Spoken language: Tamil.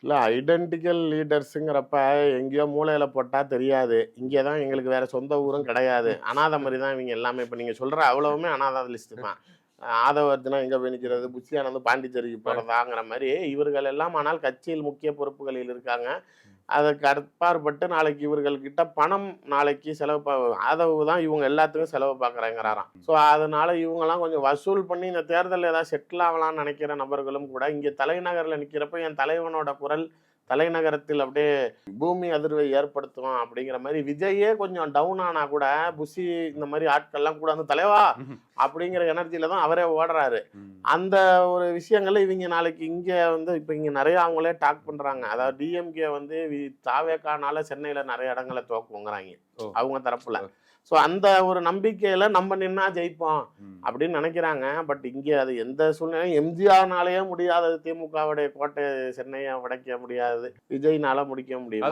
இல்ல ஐடென்டிக்கல் லீடர்ஸுங்கிறப்ப எங்கேயோ மூலையில போட்டா தெரியாது. இங்கே தான் எங்களுக்கு வேற சொந்த ஊரும் கிடையாது. அனாதை மாரி தான் இவங்க எல்லாமே. இப்ப நீங்க சொல்ற அவ்வளவுமே அனாதை லிஸ்ட் தான். ஆதவர்ஜுனா எங்க போய் நிக்கிறது? புஷி ஆனந்த் பாண்டிச்சேரிக்கு போறதாங்கிற மாரி இவர்கள் எல்லாம் ஆனால் கட்சியில் முக்கிய பொறுப்புகளில் இருக்காங்க. அதற்கு அப்பாற்பட்டு நாளைக்கு இவர்கள் கிட்ட பணம் நாளைக்கு செலவு ஆதரவு தான் இவங்க எல்லாத்துக்கும் செலவு பார்க்குறேங்கிறாராம். ஸோ அதனால இவங்கெல்லாம் கொஞ்சம் வசூல் பண்ணி இந்த தேர்தலில் ஏதாவது செட்டில் ஆகலாம்னு நினைக்கிற நபர்களும் கூட இங்கே தலைநகரில் நிற்கிறப்ப என் தலைவனோட குரல் தலைநகரத்தில் அப்படியே பூமி அதிர்வை ஏற்படுத்தும் அப்படிங்கிற மாதிரி விஜயே கொஞ்சம் டவுன் ஆனா கூட புஷி இந்த மாதிரி ஆட்கள்லாம் கூட வந்து தலைவா அப்படிங்கிற எனர்ஜியில தான் அவரே ஓடுறாரு. அந்த ஒரு விஷயங்கள்ல இவங்க நாளைக்கு இங்க வந்து இப்ப இங்க நிறைய அவங்களே டாக் பண்றாங்க. அதாவது டிஎம்கே வந்து தாவேக்கானால சென்னையில நிறைய இடங்களை துவக்குங்கிறாங்க அவங்க தரப்புல. ஸோ அந்த ஒரு நம்பிக்கையில நம்ம நின்னா ஜெயிப்போம் அப்படின்னு நினைக்கிறாங்க. பட் இங்கே அது எந்த சூழ்நிலையும் எம்ஜிஆர்னாலேயே முடியாதது. திமுகவுடைய கோட்டை சென்னையை உடைக்க முடியாது, விஜய்னால முடிக்க முடியும்.